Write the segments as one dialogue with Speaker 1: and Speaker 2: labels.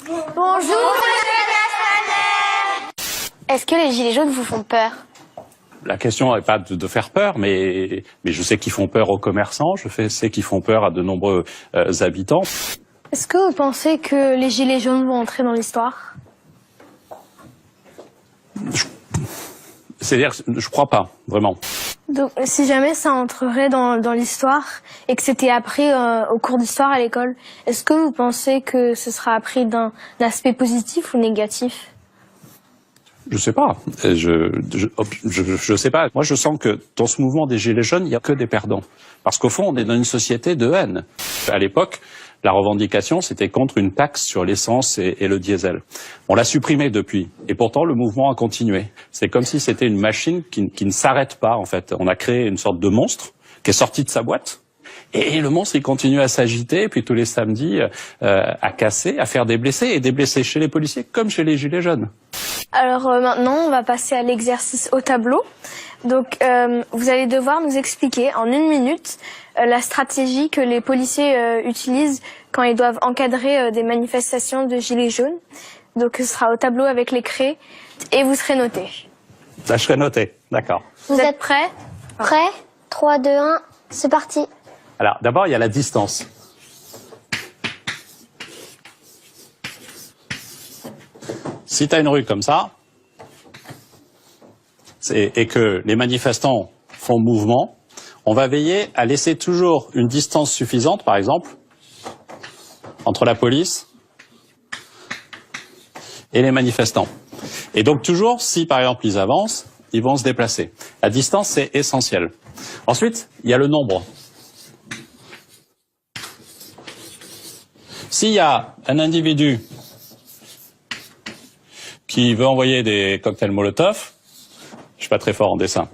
Speaker 1: Bonjour, est-ce que les gilets jaunes vous font peur?
Speaker 2: La question n'est pas de faire peur, mais je sais qu'ils font peur aux commerçants, sais qu'ils font peur à de nombreux habitants.
Speaker 3: Est-ce que vous pensez que les gilets jaunes vont entrer dans l'histoire?
Speaker 2: C'est-à-dire, je crois pas, vraiment.
Speaker 3: Donc, si jamais ça entrerait dans l'histoire et que c'était appris au cours d'histoire à l'école, est-ce que vous pensez que ce sera appris d'un aspect positif ou négatif?
Speaker 2: Je sais pas. Je sais pas. Moi, je sens que dans ce mouvement des Gilets jaunes, il n'y a que des perdants. Parce qu'au fond, on est dans une société de haine. À l'époque, la revendication, c'était contre une taxe sur l'essence et le diesel. On l'a supprimée depuis. Et pourtant, le mouvement a continué. C'est comme si c'était une machine qui ne s'arrête pas, en fait. On a créé une sorte de monstre qui est sorti de sa boîte. Et le monstre, il continue à s'agiter, et puis tous les samedis, à casser, à faire des blessés, et des blessés chez les policiers comme chez les Gilets jaunes.
Speaker 3: Alors maintenant, on va passer à l'exercice au tableau. Donc, vous allez devoir nous expliquer en 1 minute la stratégie que les policiers utilisent quand ils doivent encadrer des manifestations de Gilets jaunes. Donc, ce sera au tableau avec les craies, et vous serez noté.
Speaker 2: Là, je serai noté, d'accord.
Speaker 3: Vous êtes prêts?
Speaker 1: Prêt? 3, 2, 1, c'est parti.
Speaker 2: Alors, d'abord, il y a la distance. Si tu as une rue comme ça, et que les manifestants font mouvement, on va veiller à laisser toujours une distance suffisante, par exemple, entre la police et les manifestants. Et donc toujours, si par exemple ils avancent, ils vont se déplacer. La distance, c'est essentiel. Ensuite, il y a le nombre. S'il y a un individu qui veut envoyer des cocktails Molotov, je suis pas très fort en dessin,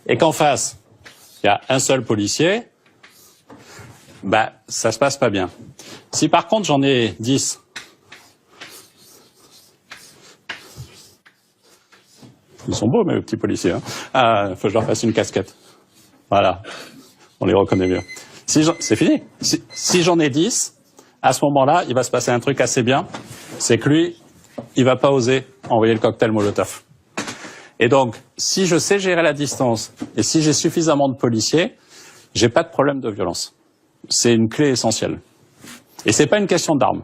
Speaker 2: et qu'en face, il y a un seul policier, bah, ça se passe pas bien. Si par contre j'en ai 10, ils sont beaux mes petits policiers, hein. Faut que je leur fasse une casquette. Voilà, on les reconnaît bien. C'est fini. Si j'en ai 10, à ce moment-là, il va se passer un truc assez bien, c'est que lui, il va pas oser envoyer le cocktail Molotov. Et donc, si je sais gérer la distance et si j'ai suffisamment de policiers, j'ai pas de problème de violence. C'est une clé essentielle. Et c'est pas une question d'armes.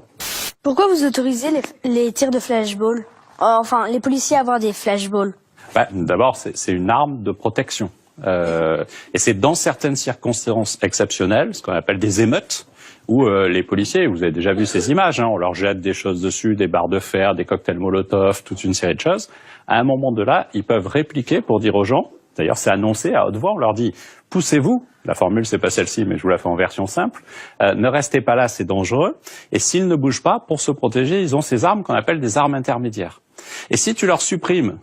Speaker 4: Pourquoi vous autorisez les tirs de flashball? Enfin, les policiers à avoir des flashballs?
Speaker 2: Bah, d'abord, c'est une arme de protection. Et c'est dans certaines circonstances exceptionnelles, ce qu'on appelle des émeutes, où les policiers, vous avez déjà vu ces images, hein, on leur jette des choses dessus, des barres de fer, des cocktails Molotov, toute une série de choses. À un moment de là, ils peuvent répliquer pour dire aux gens, d'ailleurs c'est annoncé à haute voix, on leur dit « poussez-vous », la formule c'est pas celle-ci mais je vous la fais en version simple, ne restez pas là, c'est dangereux, et s'ils ne bougent pas, pour se protéger, ils ont ces armes qu'on appelle des armes intermédiaires. Et si tu leur supprimes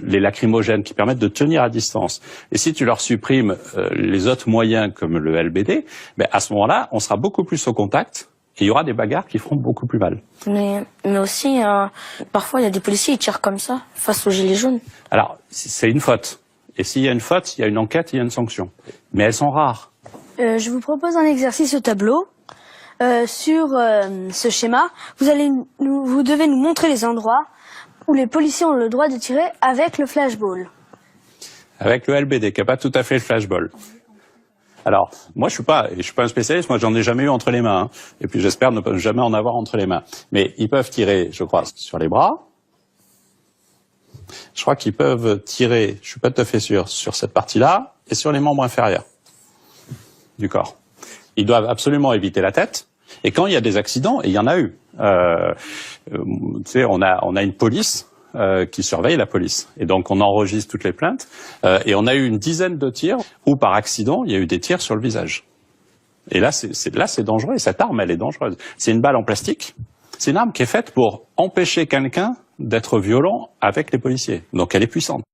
Speaker 2: les lacrymogènes qui permettent de tenir à distance, et si tu leur supprimes les autres moyens comme le LBD, ben à ce moment-là, on sera beaucoup plus au contact et il y aura des bagarres qui feront beaucoup plus mal.
Speaker 4: Mais aussi, parfois, il y a des policiers qui tirent comme ça, face aux gilets jaunes.
Speaker 2: Alors, c'est une faute. Et s'il y a une faute, il y a une enquête, il y a une sanction. Mais elles sont rares.
Speaker 4: Je vous propose un exercice au tableau. Sur ce schéma, vous devez nous montrer les endroits où les policiers ont le droit de tirer avec le flashball.
Speaker 2: Avec le LBD, qui n'a pas tout à fait le flashball. Alors, moi, je suis pas un spécialiste, moi, j'en ai jamais eu entre les mains. Hein. Et puis, j'espère ne jamais en avoir entre les mains. Mais ils peuvent tirer, je crois, sur les bras. Je crois qu'ils peuvent tirer, je suis pas tout à fait sûr, sur cette partie-là et sur les membres inférieurs du corps. Ils doivent absolument éviter la tête. Et quand il y a des accidents, et il y en a eu, tu sais, on a une police qui surveille la police. Et donc, on enregistre toutes les plaintes. Et on a eu une dizaine de tirs où, par accident, il y a eu des tirs sur le visage. Et là, c'est dangereux. Et cette arme, elle est dangereuse. C'est une balle en plastique. C'est une arme qui est faite pour empêcher quelqu'un d'être violent avec les policiers. Donc, elle est puissante.